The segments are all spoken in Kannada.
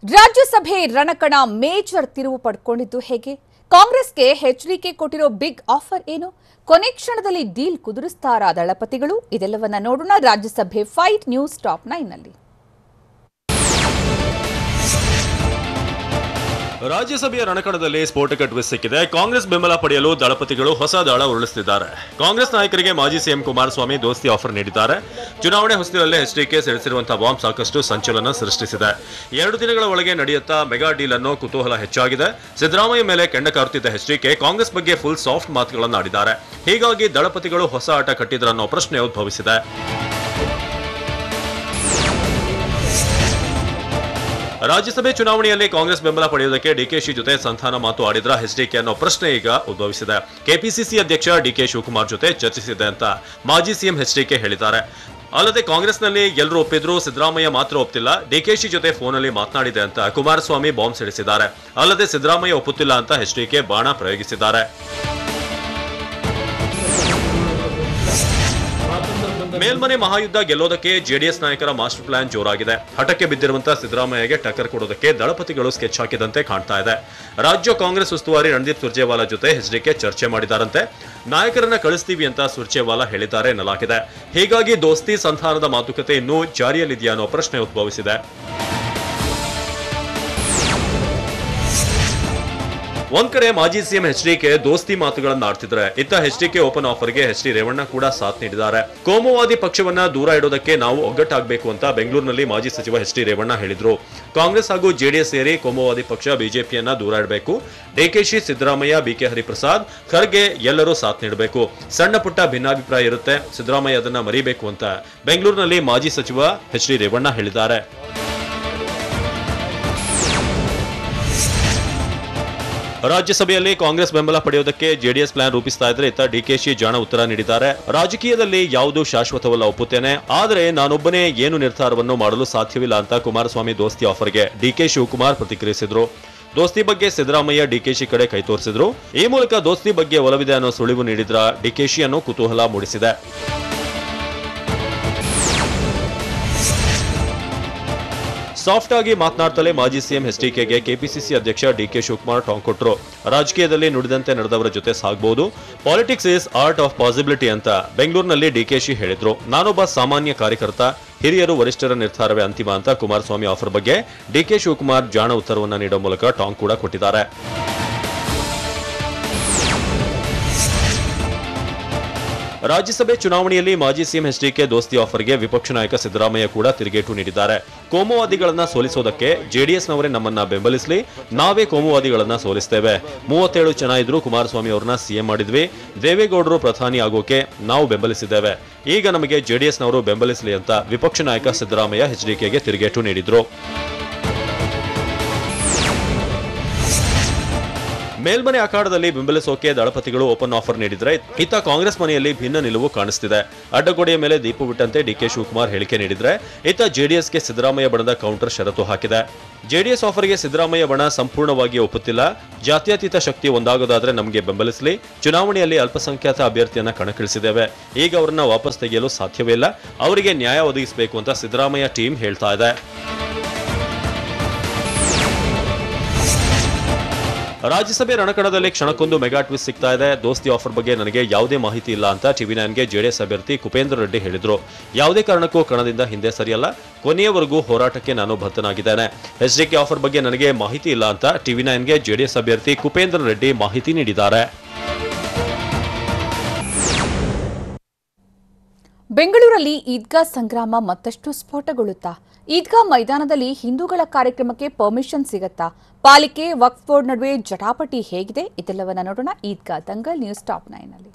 ರಾಜ್ಯಸಭೆ ರಣಕಣ ಮೇಜರ್ ತಿರುವು ಪಡ್ಕೊಂಡಿದ್ದು ಹೇಗೆ? ಕಾಂಗ್ರೆಸ್ಗೆ ಎಚ್ಡಿಕೆ ಕೊಟ್ಟಿರೋ ಬಿಗ್ ಆಫರ್ ಏನು? ಕೊನೆ ಕ್ಷಣದಲ್ಲಿ ಡೀಲ್ ಕುದುರಿಸ್ತಾರಾ ದಳಪತಿಗಳು? ಇದೆಲ್ಲವನ್ನ ನೋಡೋಣ ರಾಜ್ಯಸಭೆ ಫೈಟ್ ನ್ಯೂಸ್ ಟಾಪ್ 9 ನಲ್ಲಿ. ರಾಜ್ಯಸಭೆಯ ರಣಕಣದಲ್ಲಿ ಸ್ಫೋಟಕ ಟ್ವಿಸ್ಟ್ ಸಿಕ್ಕಿದೆ. ಕಾಂಗ್ರೆಸ್ ಬೆಂಬಲ ಪಡೆಯಲು ದಳಪತಿಗಳು ಹೊಸ ದಾಳ ಉರುಳಿಸುತ್ತಿದ್ದಾರೆ. ಕಾಂಗ್ರೆಸ್ ನಾಯಕರಿಗೆ ಮಾಜಿ ಸಿಎಂ ಕುಮಾರಸ್ವಾಮಿ ದೋಸ್ತಿ ಆಫರ್ ನೀಡಿದ್ದಾರೆ. ಚುನಾವಣೆ ಹೊಸದಿರಲ್ಲೇ ಎಚ್ಡಿಕೆ ಸಿಡಿಸಿರುವಂತಹ ಬಾಂಬ್ ಸಾಕಷ್ಟು ಸಂಚಲನ ಸೃಷ್ಟಿಸಿದೆ. 2 ದಿನಗಳ ಒಳಗೆ ನಡೆಯುತ್ತಾ ಮೆಗಾ ಡೀಲ್ ಅನ್ನೋ ಕುತೂಹಲ ಹೆಚ್ಚಾಗಿದೆ. ಸಿದ್ದರಾಮಯ್ಯ ಮೇಲೆ ಕೆಂಡ ಕಾರುತ್ತಿದ್ದ ಎಚ್ಡಿಕೆ ಕಾಂಗ್ರೆಸ್ ಬಗ್ಗೆ ಫುಲ್ ಸಾಫ್ಟ್ ಮಾತುಗಳನ್ನು ಆಡಿದ್ದಾರೆ. ಹೀಗಾಗಿ ದಳಪತಿಗಳು ಹೊಸ ಆಟ ಕಟ್ಟಿದ್ರನ್ನೋ ಪ್ರಶ್ನೆ ಉದ್ಭವಿಸಿದೆ. ರಾಜ್ಯಸಭೆ ಚುನಾವಣೆಯಲ್ಲಿ ಕಾಂಗ್ರೆಸ್ ಬೆಂಬಲ ಪಡೆಯುವುದಕ್ಕೆ ಡಿಕೆಶಿ ಜೊತೆ ಸಂಧಾನ ಮಾತು ಆಡಿದ್ರ ಎಚ್ಡಿಕೆ ಅನ್ನೋ ಪ್ರಶ್ನೆ ಈಗ ಉದ್ಭವಿಸಿದೆ. ಕೆಪಿಸಿಸಿ ಅಧ್ಯಕ್ಷ ಡಿಕೆ ಶಿವಕುಮಾರ್ ಜೊತೆ ಚರ್ಚಿಸಿದೆ ಅಂತ ಮಾಜಿ ಸಿಎಂ ಎಚ್ಡಿಕೆ ಹೇಳಿದ್ದಾರೆ. ಅಲ್ಲದೆ ಕಾಂಗ್ರೆಸ್ನಲ್ಲಿ ಎಲ್ಲರೂ ಒಪ್ಪಿದ್ರು, ಸಿದ್ದರಾಮಯ್ಯ ಮಾತ್ರ ಒಪ್ತಿಲ್ಲ. ಡಿಕೆಶಿ ಜೊತೆ ಫೋನಲ್ಲಿ ಮಾತನಾಡಿದೆ ಅಂತ ಕುಮಾರಸ್ವಾಮಿ ಬಾಂಬ್ ಸಿಡಿಸಿದ್ದಾರೆ. ಅಲ್ಲದೆ ಸಿದ್ದರಾಮಯ್ಯ ಒಪ್ಪುತ್ತಿಲ್ಲ ಅಂತ ಎಚ್ಡಿಕೆ ಬಾಣ ಪ್ರಯೋಗಿಸಿದ್ದಾರೆ. ಮೇಲ್ಮನೆ ಮಹಾಯುದ್ಧ ಗೆಲ್ಲೋದಕ್ಕೆ ಜೆಡಿಎಸ್ ನಾಯಕರ ಮಾಸ್ಟರ್ ಪ್ಲಾನ್ ಜೋರಾಗಿದೆ. ಹಠಕ್ಕೆ ಬಿದ್ದಿರುವಂತಹ ಸಿದ್ದರಾಮಯ್ಯಗೆ ಟಕ್ಕರ್ ಕೊಡೋದಕ್ಕೆ ದಳಪತಿಗಳು ಸ್ಕೆಚ್ ಹಾಕಿದಂತೆ ಕಾಣ್ತಾ ಇದೆ. ರಾಜ್ಯ ಕಾಂಗ್ರೆಸ್ ಉಸ್ತುವಾರಿ ರಣದೀಪ್ ಸುರ್ಜೇವಾಲಾ ಜೊತೆ ಎಚ್ಡಿಕೆ ಚರ್ಚೆ ಮಾಡಿದಾರಂತೆ. ನಾಯಕರನ್ನ ಕಳಿಸ್ತೀವಿ ಅಂತ ಸುರ್ಜೇವಾಲಾ ಹೇಳಿದ್ದಾರೆ ಎನ್ನಲಾಗಿದೆ. ಹೀಗಾಗಿ ದೋಸ್ತಿ ಸಂಧಾನದ ಮಾತುಕತೆ ಇನ್ನೂ ಜಾರಿಯಲ್ಲಿದೆಯಾ ಅನ್ನೋ ಪ್ರಶ್ನೆ ಉದ್ಭವಿಸಿದೆ. ಒಂದ್ ಕಡೆ ಮಾಜಿ ಸಿಎಂ ಎಚ್ಡಿಕೆ ದೋಸ್ತಿ ಮಾತುಗಳನ್ನು ಆಡ್ತಿದ್ರೆ, ಇತ್ತ ಎಚ್ಡಿಕೆ ಓಪನ್ ಆಫರ್ಗೆ ಎಚ್ ಡಿ ರೇವಣ್ಣ ಕೂಡ ಸಾಥ್ ನೀಡಿದ್ದಾರೆ. ಕೋಮುವಾದಿ ಪಕ್ಷವನ್ನ ದೂರ ಇಡೋದಕ್ಕೆ ನಾವು ಒಗ್ಗಟ್ಟಾಗಬೇಕು ಅಂತ ಬೆಂಗಳೂರಿನಲ್ಲಿ ಮಾಜಿ ಸಚಿವ ಎಚ್ ಡಿ ರೇವಣ್ಣ ಹೇಳಿದ್ರು. ಕಾಂಗ್ರೆಸ್ ಹಾಗೂ ಜೆಡಿಎಸ್ ಸೇರಿ ಕೋಮುವಾದಿ ಪಕ್ಷ ಬಿಜೆಪಿಯನ್ನ ದೂರ ಇಡಬೇಕು. ಡಿಕೆಶಿ, ಸಿದ್ದರಾಮಯ್ಯ, ಬಿಕೆ ಹರಿಪ್ರಸಾದ್, ಖರ್ಗೆ ಎಲ್ಲರೂ ಸಾಥ್ ನೀಡಬೇಕು. ಸಣ್ಣ ಪುಟ್ಟ ಭಿನ್ನಾಭಿಪ್ರಾಯ ಇರುತ್ತೆ, ಸಿದ್ದರಾಮಯ್ಯ ಅದನ್ನ ಮರಿಬೇಕು ಅಂತ ಬೆಂಗಳೂರಿನಲ್ಲಿ ಮಾಜಿ ಸಚಿವ ಎಚ್ ಡಿ ರೇವಣ್ಣ ಹೇಳಿದ್ದಾರೆ. ರಾಜ್ಯಸಭೆಯಲ್ಲಿ ಕಾಂಗ್ರೆಸ್ ಬೆಂಬಲ ಪಡೆಯುವುದಕ್ಕೆ ಜೆಡಿಎಸ್ ಪ್ಲಾನ್ ರೂಪಿಸ್ತಾ ಇದ್ರೆ, ಇತ್ತ ಡಿಕೆಶಿ ಜಾಣ ಉತ್ತರ ನೀಡಿದ್ದಾರೆ. ರಾಜಕೀಯದಲ್ಲಿ ಯಾವುದು ಶಾಶ್ವತವಲ್ಲ, ಒಪ್ಪುತ್ತೇನೆ, ಆದರೆ ನಾನೊಬ್ಬನೇ ಏನು ನಿರ್ಧಾರವನ್ನು ಮಾಡಲು ಸಾಧ್ಯವಿಲ್ಲ ಅಂತ ಕುಮಾರಸ್ವಾಮಿ ದೋಸ್ತಿ ಆಫರ್ಗೆ ಡಿಕೆ ಶಿವಕುಮಾರ್ ಪ್ರತಿಕ್ರಿಯಿಸಿದ್ರು. ದೋಸ್ತಿ ಬಗ್ಗೆ ಸಿದ್ದರಾಮಯ್ಯ ಡಿಕೆಶಿ ಕಡೆ ಕೈ ತೋರಿಸಿದ್ರು. ಈ ಮೂಲಕ ದೋಸ್ತಿ ಬಗ್ಗೆ ಒಲವಿದೆ ಅನ್ನೋ ಸುಳಿವು ನೀಡಿದ್ರ ಡಿಕೆಶಿ ಅನ್ನೋ ಕುತೂಹಲ ಮೂಡಿಸಿದೆ. ಸಾಫ್ಟ್ ಆಗಿ ಮಾತನಾಡ್ತಲೇ ಮಾಜಿ ಸಿಎಂ ಎಚ್ಡಿಕೆಗೆ ಕೆಪಿಸಿಸಿ ಅಧ್ಯಕ್ಷ ಡಿಕೆ ಶಿವಕುಮಾರ್ ಟಾಂಗ್ ಕೊಟ್ಟರು. ರಾಜಕೀಯದಲ್ಲಿ ನುಡಿದಂತೆ ನಡೆದವರ ಜೊತೆ ಸಾಗಬಹುದು, politics is art of possibility ಅಂತ ಬೆಂಗಳೂರಿನಲ್ಲಿ ಡಿಕೆಶಿ ಹೇಳಿದ್ರು. ನಾನೊಬ್ಬ ಸಾಮಾನ್ಯ ಕಾರ್ಯಕರ್ತ, ಹಿರಿಯರು ವರಿಷ್ಠರ ನಿರ್ಧಾರವೇ ಅಂತಿಮ ಅಂತ ಕುಮಾರಸ್ವಾಮಿ ಆಫರ್ ಬಗ್ಗೆ ಡಿಕೆ ಶಿವಕುಮಾರ್ ಜಾಣ ಉತ್ತರವನ್ನು ನೀಡುವ ಮೂಲಕ ಟಾಂಗ್ ಕೂಡ ಕೊಟ್ಟಿದ್ದಾರೆ. ರಾಜ್ಯಸಭೆ ಚುನಾವಣೆಯಲ್ಲಿ ಮಾಜಿ ಸಿಎಂ ಎಚ್ಡಿಕೆ ದೋಸ್ತಿ ಆಫರ್ಗೆ ವಿಪಕ್ಷ ನಾಯಕ ಸಿದ್ದರಾಮಯ್ಯ ಕೂಡ ತಿರುಗೇಟು ನೀಡಿದ್ದಾರೆ. ಕೋಮುವಾದಿಗಳನ್ನ ಸೋಲಿಸೋದಕ್ಕೆ ಜೆಡಿಎಸ್ನವರೇ ನಮ್ಮನ್ನ ಬೆಂಬಲಿಸಲಿ, ನಾವೇ ಕೋಮುವಾದಿಗಳನ್ನ ಸೋಲಿಸ್ತೇವೆ. 37 ಜನ ಇದ್ರು, ಕುಮಾರಸ್ವಾಮಿ ಅವರನ್ನ ಸಿಎಂ ಮಾಡಿದ್ವಿ, ದೇವೇಗೌಡರು ಪ್ರಧಾನಿ ಆಗೋಕೆ ನಾವು ಬೆಂಬಲಿಸಿದ್ದೇವೆ, ಈಗ ನಮಗೆ ಜೆಡಿಎಸ್ನವರು ಬೆಂಬಲಿಸಲಿ ಅಂತ ವಿಪಕ್ಷ ನಾಯಕ ಸಿದ್ದರಾಮಯ್ಯ ಎಚ್ಡಿಕೆಗೆ ತಿರುಗೇಟು ನೀಡಿದ್ರು. ಮೇಲ್ಮನೆ ಅಖಾಡದಲ್ಲಿ ಬೆಂಬಲಿಸೋಕೆ ದಳಪತಿಗಳು ಓಪನ್ ಆಫರ್ ನೀಡಿದ್ರೆ, ಇತ್ತ ಕಾಂಗ್ರೆಸ್ ಮನೆಯಲ್ಲಿ ಭಿನ್ನ ನಿಲುವು ಕಾಣಿಸ್ತಿದೆ. ಅಡ್ಡಗೋಡೆಯ ಮೇಲೆ ದೀಪ ಬಿಟ್ಟಂತೆ ಡಿಕೆ ಶಿವಕುಮಾರ್ ಹೇಳಿಕೆ ನೀಡಿದ್ರೆ, ಇತ್ತ ಜೆಡಿಎಸ್ಗೆ ಸಿದ್ದರಾಮಯ್ಯ ಬಣದ ಕೌಂಟರ್ ಷರತ್ತು ಹಾಕಿದೆ. ಜೆಡಿಎಸ್ ಆಫರ್ಗೆ ಸಿದ್ದರಾಮಯ್ಯ ಬಣ ಸಂಪೂರ್ಣವಾಗಿ ಒಪ್ಪುತ್ತಿಲ್ಲ, ಜಾತ್ಯತೀತ ಶಕ್ತಿ ಒಂದಾಗೋದಾದ್ರೆ ನಮಗೆ ಬೆಂಬಲಿಸಲಿ, ಚುನಾವಣೆಯಲ್ಲಿ ಅಲ್ಪಸಂಖ್ಯಾತ ಅಭ್ಯರ್ಥಿಯನ್ನ ಕಣಕ್ಕಿಳಿಸಿದ್ದೇವೆ, ಈಗ ಅವರನ್ನ ವಾಪಸ್ ತೆಗೆಯಲು ಸಾಧ್ಯವೇ ಇಲ್ಲ, ಅವರಿಗೆ ನ್ಯಾಯ ಒದಗಿಸಬೇಕು ಅಂತ ಸಿದ್ದರಾಮಯ್ಯ ಟೀಮ್ ಹೇಳ್ತಾ ಇದೆ. ರಾಜ್ಯಸಭೆ ರಣಕಣದಲ್ಲಿ ಕ್ಷಣಕ್ಕೊಂದು ಮೆಗಾ ಟ್ವಿಸ್ಟ್ ಸಿಗ್ತಾ ಇದೆ. ದೋಸ್ತಿ ಆಫರ್ ಬಗ್ಗೆ ನನಗೆ ಯಾವುದೇ ಮಾಹಿತಿ ಇಲ್ಲ ಅಂತ ಟಿವಿ9ಗೆ ಜೆಡಿಎಸ್ ಅಭ್ಯರ್ಥಿ ಕುಪೇಂದ್ರ ರೆಡ್ಡಿ ಹೇಳಿದ್ರು. ಯಾವುದೇ ಕಾರಣಕ್ಕೂ ಕಣದಿಂದ ಹಿಂದೆ ಸರಿಯಲ್ಲ, ಕೊನೆಯವರೆಗೂ ಹೋರಾಟಕ್ಕೆ ನಾನು ಬದ್ಧನಾಗಿದ್ದೇನೆ. ಎಚ್ಡಿಕೆ ಆಫರ್ ಬಗ್ಗೆ ನನಗೆ ಮಾಹಿತಿ ಇಲ್ಲ ಅಂತ ಟಿವಿ9ಗೆ ಜೆಡಿಎಸ್ ಅಭ್ಯರ್ಥಿ ಕುಪೇಂದ್ರ ರೆಡ್ಡಿ ಮಾಹಿತಿ ನೀಡಿದ್ದಾರೆ. ಬೆಂಗಳೂರಲ್ಲಿ ಈದ್ಗಾ ಸಂಗ್ರಾಮ ಮತ್ತಷ್ಟು ಸ್ಫೋಟಗೊಳ್ಳುತ್ತಾ? ಈದ್ಗಾ ಮೈದಾನದಲ್ಲಿ ಹಿಂದೂಗಳ ಕಾರ್ಯಕ್ರಮಕ್ಕೆ ಪರ್ಮಿಷನ್ ಸಿಗತ್ತಾ? ಪಾಲಿಕೆ ವಕ್ಫ್ ಬೋರ್ಡ್ ನಡುವೆ ಜಟಾಪಟಿ ಹೇಗಿದೆ? ಇದೆಲ್ಲವನ್ನ ನೋಡೋಣ ಈದ್ಗಾ ದಂಗಲ್ ನ್ಯೂಸ್ ಟಾಪ್ 9 ನಲ್ಲಿ.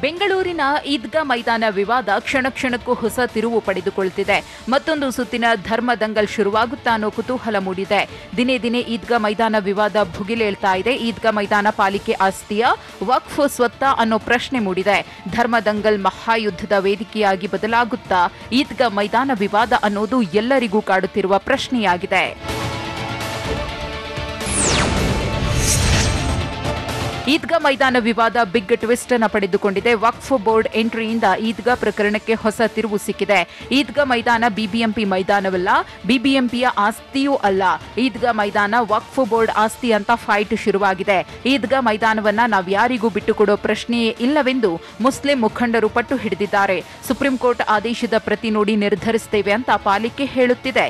ಬೆಂಗಳೂರಿನ ಈದ್ಗಾ ಮೈದಾನ ವಿವಾದ ಕ್ಷಣ ಕ್ಷಣಕ್ಕೂ ಹೊಸ ತಿರುವು ಪಡೆದುಕೊಳ್ಳುತ್ತಿದೆ. ಮತ್ತೊಂದು ಸುತ್ತಿನ ಧರ್ಮ ದಂಗಲ್ ಶುರುವಾಗುತ್ತಾ ಅನ್ನೋ ಕುತೂಹಲ ಮೂಡಿದೆ. ದಿನೇ ದಿನೇ ಈದ್ಗಾ ಮೈದಾನ ವಿವಾದ ಭುಗಿಲೇಳ್ತಾ ಇದೆ. ಈದ್ಗಾ ಮೈದಾನ ಪಾಲಿಕೆ ಆಸ್ತಿಯ, ವಕ್ಫ್ ಸ್ವತ್ತ ಅನ್ನೋ ಪ್ರಶ್ನೆ ಮೂಡಿದೆ. ಧರ್ಮ ದಂಗಲ್ ಮಹಾಯುದ್ಧದ ವೇದಿಕೆಯಾಗಿ ಬದಲಾಗುತ್ತಾ ಈದ್ಗಾ ಮೈದಾನ ವಿವಾದ ಅನ್ನೋದು ಎಲ್ಲರಿಗೂ ಕಾಡುತ್ತಿರುವ ಪ್ರಶ್ನೆಯಾಗಿದೆ. ಈದ್ಗಾ ಮೈದಾನ ವಿವಾದ ಬಿಗ್ ಟ್ವಿಸ್ಟ್ ಅನ್ನು ಪಡೆದುಕೊಂಡಿದೆ. ವಕ್ಫ್ ಬೋರ್ಡ್ ಎಂಟ್ರಿಯಿಂದ ಈದ್ಗಾ ಪ್ರಕರಣಕ್ಕೆ ಹೊಸ ತಿರುವು ಸಿಕ್ಕಿದೆ. ಈದ್ಗಾ ಮೈದಾನ ಬಿಬಿಎಂಪಿ ಮೈದಾನವಲ್ಲ, ಬಿಬಿಎಂಪಿಯ ಆಸ್ತಿಯೂ ಅಲ್ಲ. ಈದ್ಗಾ ಮೈದಾನ ವಕ್ಫ್ ಬೋರ್ಡ್ ಆಸ್ತಿ ಅಂತ ಫೈಟ್ ಶುರುವಾಗಿದೆ. ಈದ್ಗಾ ಮೈದಾನವನ್ನ ನಾವ್ಯಾರಿಗೂ ಬಿಟ್ಟುಕೊಡೋ ಪ್ರಶ್ನೆಯೇ ಇಲ್ಲವೆಂದು ಮುಸ್ಲಿಂ ಮುಖಂಡರು ಪಟ್ಟು ಹಿಡಿದಿದ್ದಾರೆ. ಸುಪ್ರೀಂ ಕೋರ್ಟ್ ಆದೇಶದ ಪ್ರತಿ ನೋಡಿ ನಿರ್ಧರಿಸುತ್ತೇವೆ ಅಂತ ಪಾಲಿಕೆ ಹೇಳುತ್ತಿದೆ.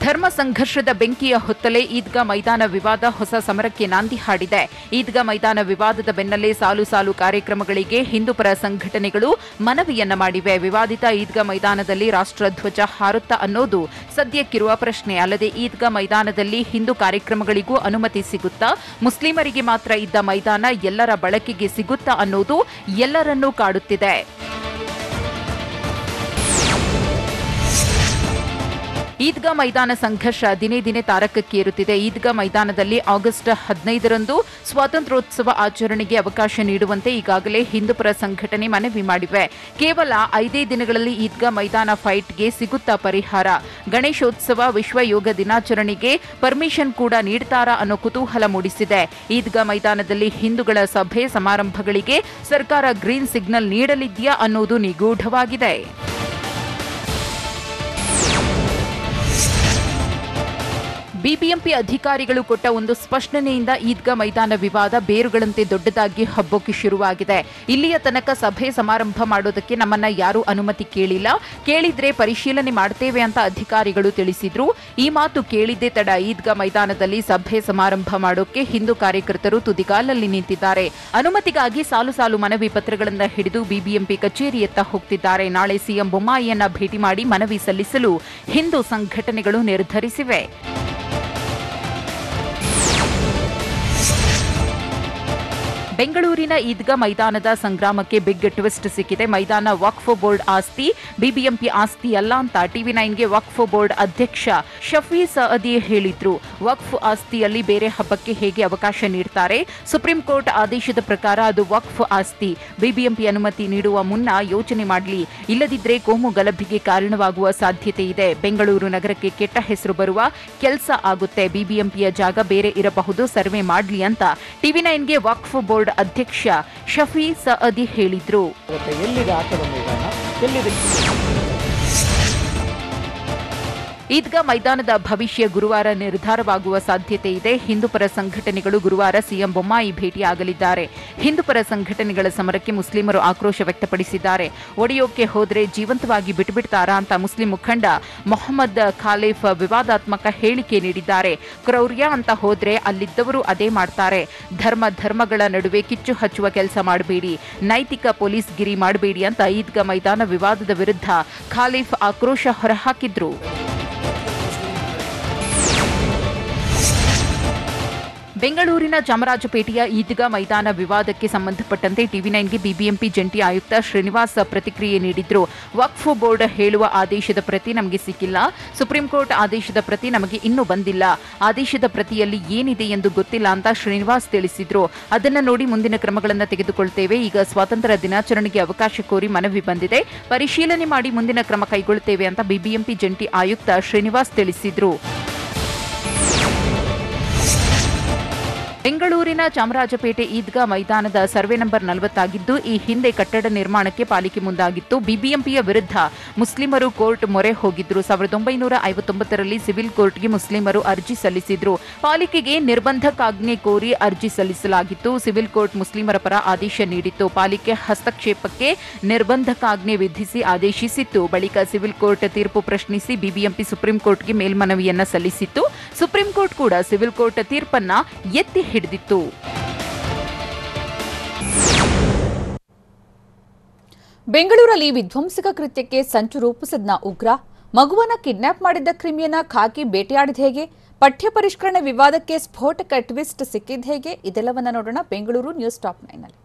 ಧರ್ಮ ಸಂಘರ್ಷದ ಬೆಂಕಿಯ ಹೊತ್ತಲೇ ಈದ್ಗಾ ಮೈದಾನ ವಿವಾದ ಹೊಸ ಸಮರಕ್ಕೆ ನಾಂದಿ ಹಾಡಿದೆ. ಈದ್ಗಾ ಮೈದಾನ ವಿವಾದದ ಬೆನ್ನಲ್ಲೇ ಸಾಲು ಸಾಲು ಕಾರ್ಯಕ್ರಮಗಳಿಗೆ ಹಿಂದೂಪರ ಸಂಘಟನೆಗಳು ಮನವಿಯನ್ನ ಮಾಡಿವೆ. ವಿವಾದಿತ ಈದ್ಗಾ ಮೈದಾನದಲ್ಲಿ ರಾಷ್ಟ್ರಧ್ವಜ ಹಾರುತ್ತಾ ಅನ್ನೋದು ಸದ್ಯಕ್ಕಿರುವ ಪ್ರಶ್ನೆ. ಅಲ್ಲದೆ ಈದ್ಗಾ ಮೈದಾನದಲ್ಲಿ ಹಿಂದೂ ಕಾರ್ಯಕ್ರಮಗಳಿಗೂ ಅನುಮತಿ ಸಿಗುತ್ತಾ, ಮುಸ್ಲಿಮರಿಗೆ ಮಾತ್ರ ಇದ್ದ ಮೈದಾನ ಎಲ್ಲರ ಬಳಕೆಗೆ ಸಿಗುತ್ತಾ ಅನ್ನೋದು ಎಲ್ಲರನ್ನೂ ಕಾಡುತ್ತಿದೆ. ಈದ್ಗಾ ಮೈದಾನ ಸಂಘರ್ಷ ದಿನೇ ದಿನೇ ತಾರಕಕ್ಕೇರುತ್ತಿದೆ. ಈದ್ಗಾ ಮೈದಾನದಲ್ಲಿ ಆಗಸ್ಟ್ 15ರಂದು ಸ್ವಾತಂತ್ರ್ಯೋತ್ಸವ ಆಚರಣೆಗೆ ಅವಕಾಶ ನೀಡುವಂತೆ ಈಗಾಗಲೇ ಹಿಂದೂಪರ ಸಂಘಟನೆ ಮನವಿ ಮಾಡಿವೆ. ಕೇವಲ 5 ದಿನಗಳಲ್ಲಿ ಈದ್ಗಾ ಮೈದಾನ ಫೈಟ್ಗೆ ಸಿಗುತ್ತಾ ಪರಿಹಾರ? ಗಣೇಶೋತ್ಸವ, ವಿಶ್ವ ಯೋಗ ದಿನಾಚರಣೆಗೆ ಪರ್ಮಿಷನ್ ಕೂಡ ನೀಡ್ತಾರಾ ಅನ್ನೋ ಕುತೂಹಲ ಮೂಡಿಸಿದೆ. ಈದ್ಗಾ ಮೈದಾನದಲ್ಲಿ ಹಿಂದೂಗಳ ಸಭೆ ಸಮಾರಂಭಗಳಿಗೆ ಸರ್ಕಾರ ಗ್ರೀನ್ ಸಿಗ್ನಲ್ ನೀಡಲಿದೆಯಾ ಅನ್ನೋದು ನಿಗೂಢವಾಗಿದೆ. ಬಿಬಿಎಂಪಿ ಅಧಿಕಾರಿಗಳು ಕೊಟ್ಟ ಒಂದು ಸ್ಪಷ್ಟನೆಯಿಂದ ಈದ್ಗಾ ಮೈದಾನ ವಿವಾದ ಬೇರುಗಳಂತೆ ದೊಡ್ಡದಾಗಿ ಹಬ್ಬಕ್ಕೆ ಶುರುವಾಗಿದೆ. ಇಲ್ಲಿಯ ತನಕ ಸಭೆ ಸಮಾರಂಭ ಮಾಡೋದಕ್ಕೆ ನಮ್ಮನ್ನ ಯಾರೂ ಅನುಮತಿ ಕೇಳಿಲ್ಲ, ಕೇಳಿದ್ರೆ ಪರಿಶೀಲನೆ ಮಾಡ್ತೇವೆ ಅಂತ ಅಧಿಕಾರಿಗಳು ತಿಳಿಸಿದ್ರು. ಈ ಮಾತು ಕೇಳಿದ್ದೇ ತಡ ಈದ್ಗಾ ಮೈದಾನದಲ್ಲಿ ಸಭೆ ಸಮಾರಂಭ ಮಾಡೋಕೆ ಹಿಂದೂ ಕಾರ್ಯಕರ್ತರು ತುದಿಗಾಲಲ್ಲಿ ನಿಂತಿದ್ದಾರೆ. ಅನುಮತಿಗಾಗಿ ಸಾಲು ಸಾಲು ಮನವಿ ಪತ್ರಗಳಿಂದ ಹಿಡಿದು ಬಿಬಿಎಂಪಿ ಕಚೇರಿಯತ್ತ ಹೋಗ್ತಿದ್ದಾರೆ. ನಾಳೆ ಸಿಎಂ ಬೊಮ್ಮಾಯಿಯನ್ನ ಭೇಟಿ ಮಾಡಿ ಮನವಿ ಸಲ್ಲಿಸಲು ಹಿಂದೂ ಸಂಘಟನೆಗಳು ನಿರ್ಧರಿಸಿವೆ. ಬೆಂಗಳೂರಿನ ಈದ್ಗಾ ಮೈದಾನದ ಸಂಗ್ರಾಮಕ್ಕೆ ಬಿಗ್ ಟ್ವಿಸ್ಟ್ ಸಿಕ್ಕಿದೆ. ಮೈದಾನ ವಕ್ಫ್ ಬೋರ್ಡ್ ಆಸ್ತಿ, ಬಿಬಿಎಂಪಿ ಆಸ್ತಿ ಅಲ್ಲ ಅಂತ ಟಿವಿ9ಗೆ ವಕ್ಫ್ ಬೋರ್ಡ್ ಅಧ್ಯಕ್ಷ ಶಫಿ ಸಅದಿ ಹೇಳಿದ್ರು. ವಕ್ಫ್ ಆಸ್ತಿಯಲ್ಲಿ ಬೇರೆ ಹಬ್ಬಕ್ಕೆ ಹೇಗೆ ಅವಕಾಶ ನೀಡ್ತಾರೆ? ಸುಪ್ರೀಂ ಕೋರ್ಟ್ ಆದೇಶದ ಪ್ರಕಾರ ಅದು ವಕ್ಫ್ ಆಸ್ತಿ. ಬಿಬಿಎಂಪಿ ಅನುಮತಿ ನೀಡುವ ಮುನ್ನ ಯೋಚನೆ ಮಾಡಲಿ, ಇಲ್ಲದಿದ್ರೆ ಕೋಮು ಗಲಭೆಗೆ ಕಾರಣವಾಗುವ ಸಾಧ್ಯತೆ ಇದೆ. ಬೆಂಗಳೂರು ನಗರಕ್ಕೆ ಕೆಟ್ಟ ಹೆಸರು ಬರುವ ಕೆಲಸ ಆಗುತ್ತೆ. ಬಿಬಿಎಂಪಿಯ ಜಾಗ ಬೇರೆ ಇರಬಹುದು, ಸರ್ವೆ ಮಾಡಲಿ ಅಂತ ಟಿವಿ9ಗೆ ವಕ್ಫ್ ಬೋರ್ಡ್ ಅಧ್ಯಕ್ಷ ಶಫಿ ಸಅದಿ ಹೇಳಿದ್ರು. ಈದ್ಗಾ ಮೈದಾನದ ಭವಿಷ್ಯ ಗುರುವಾರ ನಿರ್ಧಾರವಾಗುವ ಸಾಧ್ಯತೆ ಇದೆ. ಹಿಂದೂಪರ ಸಂಘಟನೆಗಳು ಗುರುವಾರ ಸಿಎಂ ಬೊಮ್ಮಾಯಿ ಭೇಟಿಯಾಗಲಿದ್ದಾರೆ. ಹಿಂದೂಪರ ಸಂಘಟನೆಗಳ ಸಮರಕ್ಕೆ ಮುಸ್ಲಿಮರು ಆಕ್ರೋಶ ವ್ಯಕ್ತಪಡಿಸಿದ್ದಾರೆ. ಒಡೆಯೋಕೆ ಹೋದ್ರೆ ಜೀವಂತವಾಗಿ ಬಿಟ್ಟುಬಿಡ್ತಾರಾ ಅಂತ ಮುಸ್ಲಿಂ ಮುಖಂಡ ಮೊಹಮ್ಮದ್ ಖಾಲಿಫ್ ವಿವಾದಾತ್ಮಕ ಹೇಳಿಕೆ ನೀಡಿದ್ದಾರೆ. ಕ್ರೌರ್ಯ ಅಂತ ಹೋದ್ರೆ ಅಲ್ಲಿದ್ದವರು ಅದೇ ಮಾಡ್ತಾರೆ. ಧರ್ಮಗಳ ನಡುವೆ ಕಿಚ್ಚು ಹಚ್ಚುವ ಕೆಲಸ ಮಾಡಬೇಡಿ, ನೈತಿಕ ಪೊಲೀಸ್ ಗಿರಿ ಮಾಡಬೇಡಿ ಅಂತ ಈದ್ಗಾ ಮೈದಾನ ವಿವಾದದ ವಿರುದ್ಧ ಖಾಲಿಫ್ ಆಕ್ರೋಶ ಹೊರಹಾಕಿದ್ರು. ಬೆಂಗಳೂರಿನ ಚಾಮರಾಜಪೇಟೆಯ ಈದ್ಗಾ ಮೈದಾನ ವಿವಾದಕ್ಕೆ ಸಂಬಂಧಪಟ್ಟಂತೆ ಟಿವಿ9ಗೆ ಬಿಬಿಎಂಪಿ ಜಂಟಿ ಆಯುಕ್ತ ಶ್ರೀನಿವಾಸ್ ಪ್ರತಿಕ್ರಿಯೆ ನೀಡಿದ್ರು. ವಕ್ಫ್ ಬೋರ್ಡ್ ಹೇಳುವ ಆದೇಶದ ಪ್ರತಿ ನಮಗೆ ಸಿಕ್ಕಿಲ್ಲ, ಸುಪ್ರೀಂ ಕೋರ್ಟ್ ಆದೇಶದ ಪ್ರತಿ ನಮಗೆ ಇನ್ನೂ ಬಂದಿಲ್ಲ, ಆದೇಶದ ಪ್ರತಿಯಲ್ಲಿ ಏನಿದೆ ಎಂದು ಗೊತ್ತಿಲ್ಲ ಅಂತ ಶ್ರೀನಿವಾಸ್ ತಿಳಿಸಿದ್ರು. ಅದನ್ನು ನೋಡಿ ಮುಂದಿನ ಕ್ರಮಗಳನ್ನು ತೆಗೆದುಕೊಳ್ತೇವೆ. ಈಗ ಸ್ವಾತಂತ್ರ್ಯ ದಿನಾಚರಣೆಗೆ ಅವಕಾಶ ಕೋರಿ ಮನವಿ ಬಂದಿದೆ, ಪರಿಶೀಲನೆ ಮಾಡಿ ಮುಂದಿನ ಕ್ರಮ ಕೈಗೊಳ್ಳುತ್ತೇವೆ ಅಂತ ಬಿಬಿಎಂಪಿ ಜಂಟಿ ಆಯುಕ್ತ ಶ್ರೀನಿವಾಸ್ ತಿಳಿಸಿದ್ರು. ಬೆಂಗಳೂರಿನ ಚಾಮರಾಜಪೇಟೆ ಈದ್ಗಾ ಮೈದಾನದ ಸರ್ವೆ ನಂಬರ್ 40 ಆಗಿದ್ದು, ಈ ಹಿಂದೆ ಕಟ್ಟಡ ನಿರ್ಮಾಣಕ್ಕೆ ಪಾಲಿಕೆ ಮುಂದಾಗಿತ್ತು. ಬಿಬಿಎಂಪಿಯ ವಿರುದ್ಧ ಮುಸ್ಲಿಮರು ಕೋರ್ಟ್ ಮೊರೆ ಹೋಗಿದ್ರು. 1959ರಲ್ಲಿ ಸಿವಿಲ್ ಕೋರ್ಟ್ಗೆ ಮುಸ್ಲಿಮರು ಅರ್ಜಿ ಸಲ್ಲಿಸಿದ್ರು. ಪಾಲಿಕೆಗೆ ನಿರ್ಬಂಧಕಾಜ್ಞೆ ಕೋರಿ ಅರ್ಜಿ ಸಲ್ಲಿಸಲಾಗಿತ್ತು. ಸಿವಿಲ್ ಕೋರ್ಟ್ ಮುಸ್ಲಿಮರ ಪರ ಆದೇಶ ನೀಡಿತ್ತು. ಪಾಲಿಕೆ ಹಸ್ತಕ್ಷೇಪಕ್ಕೆ ನಿರ್ಬಂಧಕಾಜ್ಞೆ ವಿಧಿಸಿ ಆದೇಶಿಸಿತ್ತು. ಬಳಿಕ ಸಿವಿಲ್ ಕೋರ್ಟ್ ತೀರ್ಪು ಪ್ರಶ್ನಿಸಿ ಬಿಬಿಎಂಪಿ ಸುಪ್ರೀಂ ಕೋರ್ಟ್ಗೆ ಮೇಲ್ಮನವಿಯನ್ನ ಸಲ್ಲಿಸಿತ್ತು. ಸುಪ್ರೀಂ ಕೋರ್ಟ್ ಕೂಡ ಸಿವಿಲ್ ಕೋರ್ಟ್ ತೀರ್ಪನ್ನ ಎತ್ತಿ ಹಿಡಿದಿತ್ತು. ಬೆಂಗಳೂರಲ್ಲಿ ವಿಧ್ವಂಸಕ ಕೃತ್ಯಕ್ಕೆ ಸಂಚು ರೂಪಿಸಿದ್ನ ಉಗ್ರ, ಮಗುವನ್ನ ಕಿಡ್ನಾಪ್ ಮಾಡಿದ್ದ ಕ್ರಿಮಿಯನ್ನ ಖಾಕಿ ಬೇಟೆಯಾಡಿದ ಹೇಗೆ? ಪಠ್ಯ ಪರಿಷ್ಕರಣೆ ವಿವಾದಕ್ಕೆ ಸ್ಫೋಟಕ ಟ್ವಿಸ್ಟ್ ಸಿಕ್ಕಿದ ಹೇಗೆ? ಇದೆಲ್ಲವನ್ನ ನೋಡೋಣ ಬೆಂಗಳೂರು ನ್ಯೂಸ್ ಟಾಪ್ 9 ನಲ್ಲಿ.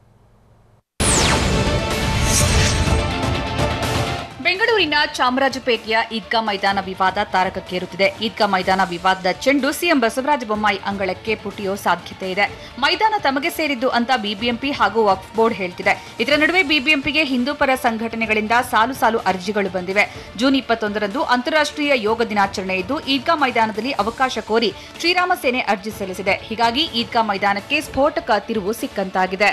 ಬೆಂಗಳೂರಿನ ಚಾಮರಾಜಪೇಟೆಯ ಈದ್ಗಾ ಮೈದಾನ ವಿವಾದ ತಾರಕಕ್ಕೇರುತ್ತಿದೆ. ಈದ್ಗಾ ಮೈದಾನ ವಿವಾದದ ಚೆಂಡು ಸಿಎಂ ಬಸವರಾಜ ಬೊಮ್ಮಾಯಿ ಅಂಗಳಕ್ಕೆ ಪುಟಿಯೋ ಸಾಧ್ಯತೆ ಇದೆ. ಮೈದಾನ ತಮಗೆ ಸೇರಿದ್ದು ಅಂತ ಬಿಬಿಎಂಪಿ ಹಾಗೂ ವಕ್ಫ್ ಬೋರ್ಡ್ ಹೇಳ್ತಿದೆ. ಇದರ ನಡುವೆ ಬಿಬಿಎಂಪಿಗೆ ಹಿಂದೂ ಪರ ಸಂಘಟನೆಗಳಿಂದ ಸಾಲು ಸಾಲು ಅರ್ಜಿಗಳು ಬಂದಿವೆ. ಜೂನ್ 21ರಂದು ಅಂತಾರಾಷ್ಟ್ರೀಯ ಯೋಗ ದಿನಾಚರಣೆ ಇದ್ದು ಈದ್ಗಾ ಮೈದಾನದಲ್ಲಿ ಅವಕಾಶ ಕೋರಿ ಶ್ರೀರಾಮ ಸೇನೆ ಅರ್ಜಿ ಸಲ್ಲಿಸಿದೆ. ಹೀಗಾಗಿ ಈದ್ಗಾ ಮೈದಾನಕ್ಕೆ ಸ್ಫೋಟಕ ತಿರುವು ಸಿಕ್ಕಂತಾಗಿದೆ.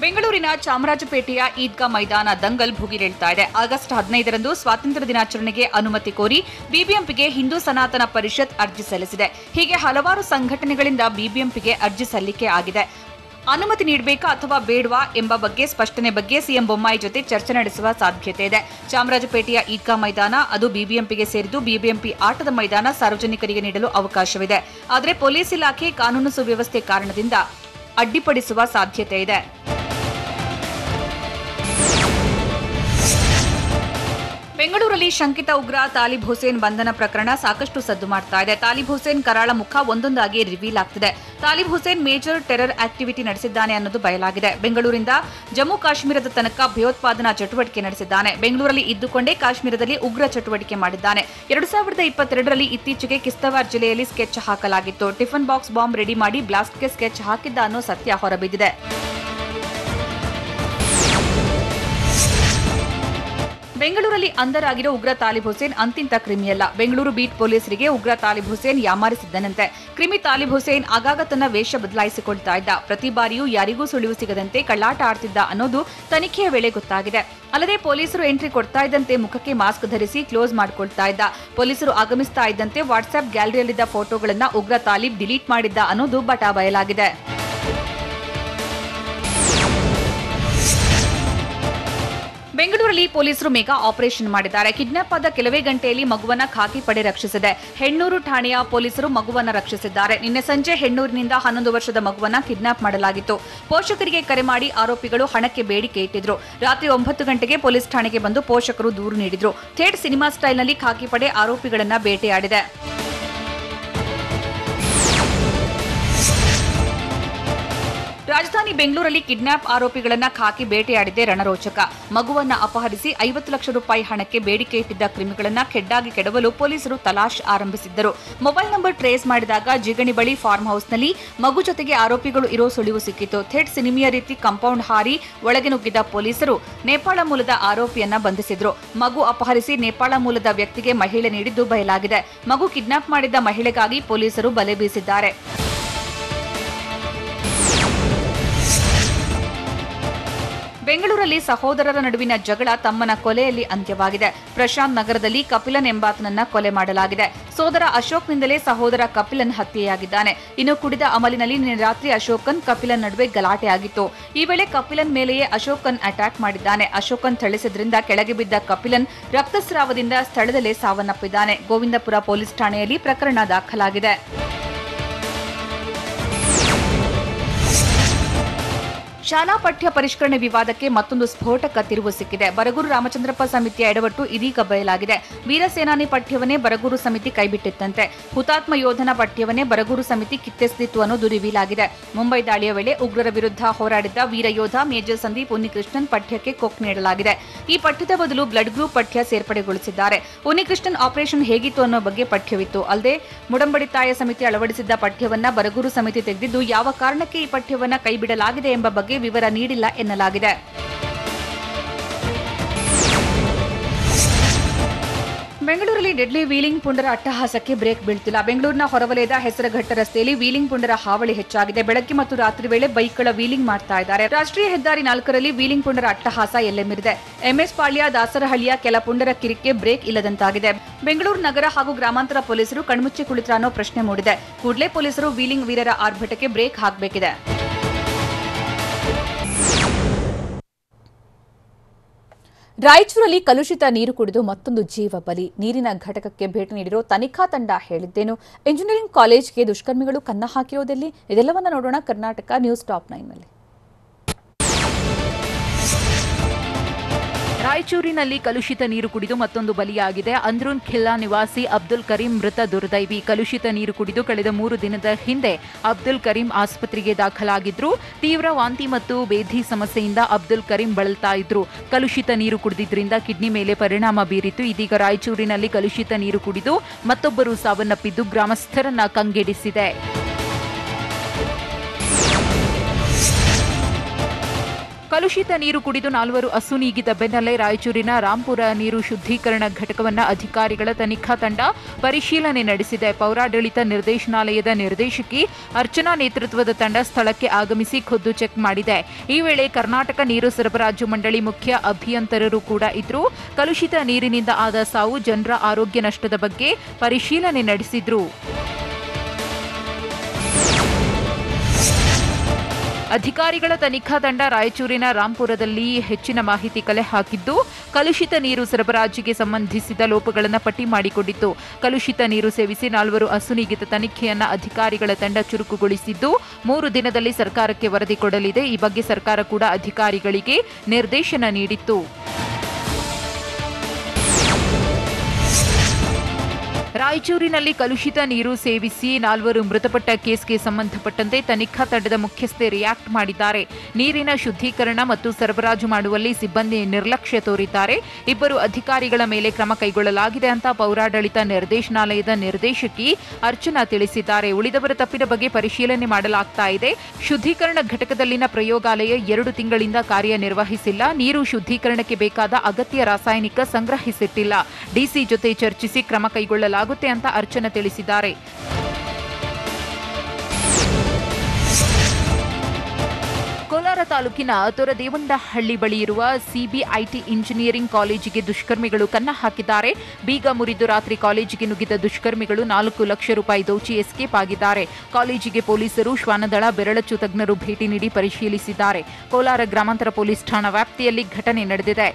ಬೆಂಗಳೂರಿನ ಚಾಮರಾಜಪೇಟೆಯ ಈದ್ಗಾ ಮೈದಾನ ದಂಗಲ್ ಭುಗಿಲೇಳ್ತಾ ಇದೆ. ಆಗಸ್ಟ್ 15ರಂದು ಸ್ವಾತಂತ್ರ್ಯ ದಿನಾಚರಣೆಗೆ ಅನುಮತಿ ಕೋರಿ ಬಿಬಿಎಂಪಿಗೆ ಹಿಂದೂ ಸನಾತನ ಪರಿಷತ್ ಅರ್ಜಿ ಸಲ್ಲಿಸಿದೆ. ಹೀಗೆ ಹಲವಾರು ಸಂಘಟನೆಗಳಿಂದ ಬಿಬಿಎಂಪಿಗೆ ಅರ್ಜಿ ಸಲ್ಲಿಕೆ ಆಗಿದೆ. ಅನುಮತಿ ನೀಡಬೇಕಾ ಅಥವಾ ಬೇಡವಾ ಎಂಬ ಬಗ್ಗೆ ಸ್ಪಷ್ಟನೆ ಬಗ್ಗೆ ಸಿಎಂ ಬೊಮ್ಮಾಯಿ ಜೊತೆ ಚರ್ಚೆ ನಡೆಸುವ ಸಾಧ್ಯತೆ ಇದೆ. ಚಾಮರಾಜಪೇಟೆಯ ಈದ್ಗಾ ಮೈದಾನ ಅದು ಬಿಬಿಎಂಪಿಗೆ ಸೇರಿದ್ದು ಬಿಬಿಎಂಪಿ ಆಟದ ಮೈದಾನ ಸಾರ್ವಜನಿಕರಿಗೆ ನೀಡಲು ಅವಕಾಶವಿದೆ. ಆದರೆ ಪೊಲೀಸ್ ಇಲಾಖೆ ಕಾನೂನು ಸುವ್ಯವಸ್ಥೆ ಕಾರಣದಿಂದ ಅಡ್ಡಿಪಡಿಸುವ ಸಾಧ್ಯತೆ ಇದೆ. ಬೆಂಗಳೂರಲ್ಲಿ ಶಂಕಿತ ಉಗ್ರ ತಾಲಿಬ್ ಹುಸೇನ್ ಬಂಧನ ಪ್ರಕರಣ ಸಾಕಷ್ಟು ಸದ್ದು ಮಾಡ್ತಾ ಇದೆ. ತಾಲಿಬ್ ಹುಸೇನ್ ಕರಾಳ ಮುಖ ಒಂದೊಂದಾಗಿ ರಿವೀಲ್ ಆಗ್ತಿದೆ. Talib Hussain major terror activity ನಡೆಸಿದ್ದಾನೆ ಅನ್ನೋದು ಬಯಲಾಗಿದೆ. ಬೆಂಗಳೂರಿಂದ ಜಮ್ಮು ಕಾಶ್ಮೀರದ ತನಕ ಭಯೋತ್ಪಾದನಾ ಚಟುವಟಿಕೆ ನಡೆಸಿದ್ದಾನೆ. ಬೆಂಗಳೂರಲ್ಲಿ ಇದ್ದುಕೊಂಡೇ ಕಾಶ್ಮೀರದಲ್ಲಿ ಉಗ್ರ ಚಟುವಟಿಕೆ ಮಾಡಿದ್ದಾನೆ. 2022ರಲ್ಲಿ ಇತ್ತೀಚೆಗೆ ಕಿಸ್ತವಾರ್ ಜಿಲ್ಲೆಯಲ್ಲಿ ಸ್ಕೆಚ್ ಹಾಕಲಾಗಿತ್ತು. ಟಿಫನ್ ಬಾಕ್ಸ್ ಬಾಂಬ್ ರೆಡಿ ಮಾಡಿ ಬ್ಲಾಸ್ಟ್ಗೆ ಸ್ಕೆಚ್ ಹಾಕಿದ್ದ ಅನ್ನೋ ಸತ್ಯ ಹೊರಬಿದ್ದಿದೆ. ಬೆಂಗಳೂರಲ್ಲಿ ಅಂಧರಾಗಿರೋ ಉಗ್ರ ತಾಲಿಬ್ ಹುಸೇನ್ ಅಂತಿಂತ ಕ್ರಿಮಿಯಲ್ಲ. ಬೆಂಗಳೂರು ಬೀಟ್ ಪೊಲೀಸರಿಗೆ ಉಗ್ರ ತಾಲಿಬ್ ಹುಸೇನ್ ಯಾಮಾರಿಸಿದ್ದನಂತೆ. ಕ್ರಿಮಿ ತಾಲಿಬ್ ಹುಸೇನ್ ಆಗಾಗ ತನ್ನ ವೇಷ ಬದಲಾಯಿಸಿಕೊಳ್ತಾ ಇದ್ದ. ಪ್ರತಿ ಬಾರಿಯೂ ಯಾರಿಗೂ ಸುಳಿವು ಸಿಗದಂತೆ ಕಳ್ಳಾಟ ಆಡ್ತಿದ್ದ ಅನ್ನೋದು ತನಿಖೆಯ ವೇಳೆ ಗೊತ್ತಾಗಿದೆ. ಅಲ್ಲದೆ ಪೊಲೀಸರು ಎಂಟ್ರಿ ಕೊಡ್ತಾ ಇದ್ದಂತೆ ಮುಖಕ್ಕೆ ಮಾಸ್ಕ್ ಧರಿಸಿ ಕ್ಲೋಸ್ ಮಾಡ್ಕೊಳ್ತಾ ಇದ್ದ. ಪೊಲೀಸರು ಆಗಮಿಸ್ತಾ ಇದ್ದಂತೆ ವಾಟ್ಸ್ಆಪ್ ಗ್ಯಾಲರಿಯಲ್ಲಿದ್ದ ಫೋಟೋಗಳನ್ನ ಉಗ್ರ ತಾಲಿಬ್ ಡಿಲೀಟ್ ಮಾಡಿದ್ದ ಅನ್ನೋದು ಬಟಾ ಬಯಲಾಗಿದೆ. ಬೆಂಗಳೂರಲ್ಲಿ ಪೊಲೀಸರು ಮೆಗಾ ಆಪರೇಷನ್ ಮಾಡಿದ್ದಾರೆ. ಕಿಡ್ನಾಪ್ ಆದ ಕೆಲವೇ ಗಂಟೆಯಲ್ಲಿ ಮಗುವನ್ನ ಖಾಕಿ ಪಡೆ ರಕ್ಷಿಸಿದೆ. ಹೆಣ್ಣೂರು ಠಾಣೆಯ ಪೊಲೀಸರು ಮಗುವನ್ನ ರಕ್ಷಿಸಿದ್ದಾರೆ. ನಿನ್ನೆ ಸಂಜೆ ಹೆಣ್ಣೂರಿನಿಂದ 11 ವರ್ಷದ ಮಗುವನ್ನ ಕಿಡ್ನಾಪ್ ಮಾಡಲಾಗಿತ್ತು. ಪೋಷಕರಿಗೆ ಕರೆ ಮಾಡಿ ಆರೋಪಿಗಳು ಹಣಕ್ಕೆ ಬೇಡಿಕೆ ಇಟ್ಟಿದ್ರು. ರಾತ್ರಿ 9 ಗಂಟೆಗೆ ಪೊಲೀಸ್ ಠಾಣೆಗೆ ಬಂದು ಪೋಷಕರು ದೂರು ನೀಡಿದ್ರು. ಥೇಟ್ ಸಿನಿಮಾ ಸ್ಟೈಲ್ನಲ್ಲಿ ಖಾಕಿ ಪಡೆ ಆರೋಪಿಗಳನ್ನ ಬೇಟೆಯಾಡಿದೆ. ರಾಜಧಾನಿ ಬೆಂಗಳೂರಲ್ಲಿ ಕಿಡ್ನಾಪ್ ಆರೋಪಿಗಳನ್ನ ಖಾಕಿ ಬೇಟೆಯಾಡಿದ್ದೇ ರಣರೋಚಕ. ಮಗುವನ್ನ ಅಪಹರಿಸಿ 50 ಲಕ್ಷ ರೂಪಾಯಿ ಹಣಕ್ಕೆ ಬೇಡಿಕೆ ಇಟ್ಟಿದ್ದ ಕ್ರಿಮಿಗಳನ್ನ ಖೆಡ್ಡಾಗಿ ಕೆಡವಲು ಪೊಲೀಸರು ತಲಾಶ್ ಆರಂಭಿಸಿದ್ದರು. ಮೊಬೈಲ್ ನಂಬರ್ ಟ್ರೇಸ್ ಮಾಡಿದಾಗ ಜಿಗಣಿ ಬಳಿ ಫಾರ್ಮ್ ಹೌಸ್ನಲ್ಲಿ ಮಗು ಜೊತೆಗೆ ಆರೋಪಿಗಳು ಇರೋ ಸುಳಿವು ಸಿಕ್ಕಿತು. ಥೇಟ್ ಸಿನಿಮಿಯ ರೀತಿ ಕಾಂಪೌಂಡ್ ಹಾರಿ ಒಳಗೆ ನುಗ್ಗಿದ ಪೊಲೀಸರು ನೇಪಾಳ ಮೂಲದ ಆರೋಪಿಯನ್ನ ಬಂಧಿಸಿದ್ರು. ಮಗು ಅಪಹರಿಸಿ ನೇಪಾಳ ಮೂಲದ ವ್ಯಕ್ತಿಗೆ ಮಹಿಳೆ ನೀಡಿದ್ದು ಬಯಲಾಗಿದೆ. ಮಗು ಕಿಡ್ನಾಪ್ ಮಾಡಿದ್ದ ಮಹಿಳೆಗಾಗಿ ಪೊಲೀಸರು ಬಲೆ ಬೀಸಿದ್ದಾರೆ. ಬೆಂಗಳೂರಲ್ಲಿ ಸಹೋದರರ ನಡುವಿನ ಜಗಳ ತಮ್ಮನ ಕೊಲೆಯಲ್ಲಿ ಅಂತ್ಯವಾಗಿದೆ. ಪ್ರಶಾಂತ್ ನಗರದಲ್ಲಿ ಕಪಿಲನ್ ಎಂಬಾತನನ್ನ ಕೊಲೆ ಮಾಡಲಾಗಿದೆ. ಸೋದರ ಅಶೋಕ್ನಿಂದಲೇ ಸಹೋದರ ಕಪಿಲನ್ ಹತ್ಯೆಯಾಗಿದ್ದಾನೆ. ಇನ್ನು ಕುಡಿದ ಅಮಲಿನಲ್ಲಿ ನಿನ್ನೆ ರಾತ್ರಿ ಅಶೋಕನ್ ಕಪಿಲನ್ ನಡುವೆ ಗಲಾಟೆ ಆಗಿತ್ತು. ಈ ವೇಳೆ ಕಪಿಲನ್ ಮೇಲೆಯೇ ಅಶೋಕನ್ ಅಟ್ಯಾಕ್ ಮಾಡಿದ್ದಾನೆ. ಅಶೋಕನ್ ಥಳಿಸಿದ್ರಿಂದ ಕೆಳಗೆ ಬಿದ್ದ ಕಪಿಲನ್ ರಕ್ತಸ್ರಾವದಿಂದ ಸ್ಥಳದಲ್ಲೇ ಸಾವನ್ನಪ್ಪಿದ್ದಾನೆ. ಗೋವಿಂದಪುರ ಪೊಲೀಸ್ ಠಾಣೆಯಲ್ಲಿ ಪ್ರಕರಣ ದಾಖಲಾಗಿದೆ. ಶಾಲಾ ಪಠ್ಯ ಪರಿಷ್ಕರಣೆ ವಿವಾದಕ್ಕೆ ಮತ್ತೊಂದು ಸ್ಫೋಟಕ ತಿರುವು ಸಿಕ್ಕಿದೆ. ಬರಗೂರು ರಾಮಚಂದ್ರಪ್ಪ ಸಮಿತಿಯ ಎಡವಟ್ಟು ಇದೀಗ ಬಯಲಾಗಿದೆ. ವೀರ ಸೇನಾನಿ ಪಠ್ಯವನ್ನೇ ಬರಗೂರು ಸಮಿತಿ ಕೈಬಿಟ್ಟಿತ್ತಂತೆ. ಹುತಾತ್ಮ ಯೋಧನ ಪಠ್ಯವನ್ನೇ ಬರಗೂರು ಸಮಿತಿ ಕಿತ್ತೆಸೆದಿತ್ತು ಅನ್ನೋದು ರಿವೀಲ್ ಆಗಿದೆ. ಮುಂಬೈ ದಾಳಿಯ ವೇಳೆ ಉಗ್ರರ ವಿರುದ್ಧ ಹೋರಾಡಿದ್ದ ವೀರ ಯೋಧ ಮೇಜರ್ ಸಂದೀಪ್ ಉನ್ನಿಕೃಷ್ಣನ್ ಪಠ್ಯಕ್ಕೆ ಕೊಕ್ ನೀಡಲಾಗಿದೆ. ಈ ಪಠ್ಯದ ಬದಲು ಬ್ಲಡ್ ಗ್ರೂಪ್ ಪಠ್ಯ ಸೇರ್ಪಡೆಗೊಳಿಸಿದ್ದಾರೆ. ಉನ್ನಿಕೃಷ್ಣನ್ ಆಪರೇಷನ್ ಹೇಗಿತ್ತು ಅನ್ನೋ ಬಗ್ಗೆ ಪಠ್ಯವಿತ್ತು. ಅಲ್ಲದೆ ಮುಡಂಬಡಿತಾಯ ಸಮಿತಿ ಅಳವಡಿಸಿದ್ದ ಪಠ್ಯವನ್ನ ಬರಗೂರು ಸಮಿತಿ ತೆಗೆದಿದ್ದು ಯಾವ ಕಾರಣಕ್ಕೆ ಈ ಪಠ್ಯವನ್ನ ಕೈಬಿಡಲಾಗಿದೆ ಎಂಬ ಬಗ್ಗೆ ವಿವರ ನೀಡಿಲ್ಲ ಎನ್ನಲಾಗಿದೆ. ಬೆಂಗಳೂರಲ್ಲಿ ಡೆಡ್ಲಿ ವೀಲಿಂಗ್ ಪುಂಡರ ಅಟ್ಟಹಾಸಕ್ಕೆ ಬ್ರೇಕ್ ಬೀಳ್ತಿಲ್ಲ. ಬೆಂಗಳೂರಿನ ಹೊರವಲಯದ ಹೆಸರಘಟ್ಟ ರಸ್ತೆಯಲ್ಲಿ ವೀಲಿಂಗ್ ಪುಂಡರ ಹಾವಳಿ ಹೆಚ್ಚಾಗಿದೆ. ಬೆಳಗ್ಗೆ ಮತ್ತು ರಾತ್ರಿ ವೇಳೆ ಬೈಕ್ಗಳ ವೀಲಿಂಗ್ ಮಾಡ್ತಾ ಇದ್ದಾರೆ. ರಾಷ್ಟ್ರೀಯ ಹೆದ್ದಾರಿ 4ರಲ್ಲಿ ವೀಲಿಂಗ್ ಪುಂಡರ ಅಟ್ಟಹಾಸ ಎಲ್ಲೆಮ್ಮಿರಿದೆ. ಎಂಎಸ್ ಪಾಳ್ಯ ದಾಸರಹಳ್ಳಿಯ ಕೆಲ ಪುಂಡರ ಕಿರಿಕೆ ಬ್ರೇಕ್ ಇಲ್ಲದಂತಾಗಿದೆ. ಬೆಂಗಳೂರು ನಗರ ಹಾಗೂ ಗ್ರಾಮಾಂತರ ಪೊಲೀಸರು ಕಣ್ಮುಚ್ಚಿ ಕುಳಿತರ ಅನ್ನೋ ಪ್ರಶ್ನೆ ಮೂಡಿದೆ. ಕೂಡಲೇ ಪೊಲೀಸರು ವೀಲಿಂಗ್ ವೀರರ ಆರ್ಭಟಕ್ಕೆ ಬ್ರೇಕ್ ಹಾಕಬೇಕಿದೆ. ರಾಯಚೂರಲ್ಲಿ ಕಲುಷಿತ ನೀರು ಕುಡಿದು ಮತ್ತೊಂದು ಜೀವ ಬಲಿ. ನೀರಿನ ಘಟಕಕ್ಕೆ ಭೇಟಿ ನೀಡಿರೋ ತನಿಖಾ ತಂಡ ಹೇಳಿದ್ದೇನು? ಇಂಜಿನಿಯರಿಂಗ್ ಕಾಲೇಜ್ಗೆ ದುಷ್ಕರ್ಮಿಗಳು ಕನ್ನ ಹಾಕಿರೋದೆಲ್ಲಿ? ಇದೆಲ್ಲವನ್ನ ನೋಡೋಣ ಕರ್ನಾಟಕ ನ್ಯೂಸ್ ಟಾಪ್ 9ನಲ್ಲಿ. ರಾಯಚೂರಿನಲ್ಲಿ ಕಲುಷಿತ ನೀರು ಕುಡಿದು ಮತ್ತೊಂದು ಬಲಿಯಾಗಿದೆ. ಅಂದ್ರೂನ್ ಖಿಲ್ಲಾ ನಿವಾಸಿ ಅಬ್ದುಲ್ ಕರೀಂ ಮೃತ ದುರ್ದೈವಿ. ಕಲುಷಿತ ನೀರು ಕುಡಿದು ಕಳೆದ 3 ದಿನದ ಹಿಂದೆ ಅಬ್ದುಲ್ ಕರೀಂ ಆಸ್ಪತ್ರೆಗೆ ದಾಖಲಾಗಿದ್ರು. ತೀವ್ರ ವಾಂತಿ ಮತ್ತು ಬೇಧಿ ಸಮಸ್ಯೆಯಿಂದ ಅಬ್ದುಲ್ ಕರೀಂ ಬಳಲ್ತಾ ಇದ್ರು. ಕಲುಷಿತ ನೀರು ಕುಡಿದಿದ್ದರಿಂದ ಕಿಡ್ನಿ ಮೇಲೆ ಪರಿಣಾಮ ಬೀರಿತು. ಇದೀಗ ರಾಯಚೂರಿನಲ್ಲಿ ಕಲುಷಿತ ನೀರು ಕುಡಿದು ಮತ್ತೊಬ್ಬರು ಸಾವನ್ನಪ್ಪಿದ್ದು ಗ್ರಾಮಸ್ಥರನ್ನ ಕಂಗೆಡಿಸಿದೆ. ಕಲುಷಿತ ನೀರು ಕುಡಿದು 4 ಅಸುನೀಗಿದ ಬೆನ್ನಲ್ಲೇ ರಾಯಚೂರಿನ ರಾಂಪುರ ನೀರು ಶುದ್ಧೀಕರಣ ಘಟಕವನ್ನು ಅಧಿಕಾರಿಗಳ ತನಿಖಾ ತಂಡ ಪರಿಶೀಲನೆ ನಡೆಸಿದೆ. ಪೌರಾಡಳಿತ ನಿರ್ದೇಶನಾಲಯದ ನಿರ್ದೇಶಕಿ ಅರ್ಚನಾ ನೇತೃತ್ವದ ತಂಡ ಸ್ಥಳಕ್ಕೆ ಆಗಮಿಸಿ ಖುದ್ದು ಚೆಕ್ ಮಾಡಿದೆ. ಈ ವೇಳೆ ಕರ್ನಾಟಕ ನೀರು ಸರಬರಾಜು ಮಂಡಳಿ ಮುಖ್ಯ ಅಭಿಯಂತರರು ಕೂಡ ಇದ್ರು. ಕಲುಷಿತ ನೀರಿನಿಂದ ಆದ ಸಾವು, ಜನರ ಆರೋಗ್ಯ ನಷ್ಟದ ಬಗ್ಗೆ ಪರಿಶೀಲನೆ ನಡೆಸಿದ್ರು. ಅಧಿಕಾರಿಗಳ ತನಿಖಾ ತಂಡ ರಾಯಚೂರಿನ ರಾಂಪುರದಲ್ಲಿ ಹೆಚ್ಚಿನ ಮಾಹಿತಿ ಕಲೆ ಹಾಕಿದ್ದು, ಕಲುಷಿತ ನೀರು ಸರಬರಾಜಿಗೆ ಸಂಬಂಧಿಸಿದ ಲೋಪಗಳನ್ನು ಪಟ್ಟಿ ಮಾಡಿಕೊಂಡಿತ್ತು. ಕಲುಷಿತ ನೀರು ಸೇವಿಸಿ 4 ಅಸುನೀಗಿದ ತನಿಖೆಯನ್ನ ಅಧಿಕಾರಿಗಳ ತಂಡ ಚುರುಕುಗೊಳಿಸಿದ್ದು 3 ದಿನದಲ್ಲಿ ಸರ್ಕಾರಕ್ಕೆ ವರದಿ ಕೊಡಲಿದೆ. ಈ ಬಗ್ಗೆ ಸರ್ಕಾರ ಕೂಡ ಅಧಿಕಾರಿಗಳಿಗೆ ನಿರ್ದೇಶನ ನೀಡಿತ್ತು. ರಾಯಚೂರಿನಲ್ಲಿ ಕಲುಷಿತ ನೀರು ಸೇವಿಸಿ 4 ಮೃತಪಟ್ಟ ಕೇಸ್ಗೆ ಸಂಬಂಧಪಟ್ಟಂತೆ ತನಿಖಾ ತಂಡದ ಮುಖ್ಯಸ್ಥೆ ರಿಯಾಕ್ಟ್ ಮಾಡಿದ್ದಾರೆ. ನೀರಿನ ಶುದ್ಧೀಕರಣ ಮತ್ತು ಸರಬರಾಜು ಮಾಡುವಲ್ಲಿ ಸಿಬ್ಬಂದಿ ನಿರ್ಲಕ್ಷ್ಯ ತೋರಿದ್ದಾರೆ. 2 ಅಧಿಕಾರಿಗಳ ಮೇಲೆ ಕ್ರಮ ಕೈಗೊಳ್ಳಲಾಗಿದೆ ಅಂತ ಪೌರಾಡಳಿತ ನಿರ್ದೇಶನಾಲಯದ ನಿರ್ದೇಶಕಿ ಅರ್ಚನಾ ತಿಳಿಸಿದ್ದಾರೆ. ಉಳಿದವರ ತಪ್ಪಿನ ಬಗ್ಗೆ ಪರಿಶೀಲನೆ ಮಾಡಲಾಗ್ತಾ ಇದೆ. ಶುದ್ಧೀಕರಣ ಘಟಕದಲ್ಲಿನ ಪ್ರಯೋಗಾಲಯ 2 ತಿಂಗಳಿಂದ ಕಾರ್ಯನಿರ್ವಹಿಸಿಲ್ಲ. ನೀರು ಶುದ್ಧೀಕರಣಕ್ಕೆ ಬೇಕಾದ ಅಗತ್ಯ ರಾಸಾಯನಿಕ ಸಂಗ್ರಹಿಸಿಟ್ಟಿಲ್ಲ. ಡಿಸಿ ಜೊತೆ ಚರ್ಚಿಸಿ ಕ್ರಮ ಕೈಗೊಳ್ಳಲಾಗಿದೆ ಅಂತ ಅರ್ಚನಾ ತಿಳಿಸಿದ್ದಾರೆ. ಕೋಲಾರ ತಾಲೂಕಿನ ತೊರದೇವಂಡಹಳ್ಳಿ ಬಳಿ ಇರುವ ಸಿಬಿಐಟಿ ಇಂಜಿನಿಯರಿಂಗ್ ಕಾಲೇಜಿಗೆ ದುಷ್ಕರ್ಮಿಗಳು ಕನ್ನ ಹಾಕಿದ್ದಾರೆ. ಬೀಗ ಮುರಿದು ರಾತ್ರಿ ಕಾಲೇಜಿಗೆ ನುಗ್ಗಿದ ದುಷ್ಕರ್ಮಿಗಳು 4 ಲಕ್ಷ ರೂಪಾಯಿ ದೋಚಿ ಎಸ್ಕೇಪ್ ಆಗಿದ್ದಾರೆ. ಕಾಲೇಜಿಗೆ ಪೊಲೀಸರು, ಶ್ವಾನದಳ, ಬೆರಳಚ್ಚು ತಜ್ಞರು ಭೇಟಿ ನೀಡಿ ಪರಿಶೀಲಿಸಿದ್ದಾರೆ. ಕೋಲಾರ ಗ್ರಾಮಾಂತರ ಪೊಲೀಸ್ ಠಾಣಾ ವ್ಯಾಪ್ತಿಯಲ್ಲಿ ಘಟನೆ ನಡೆದಿದೆ.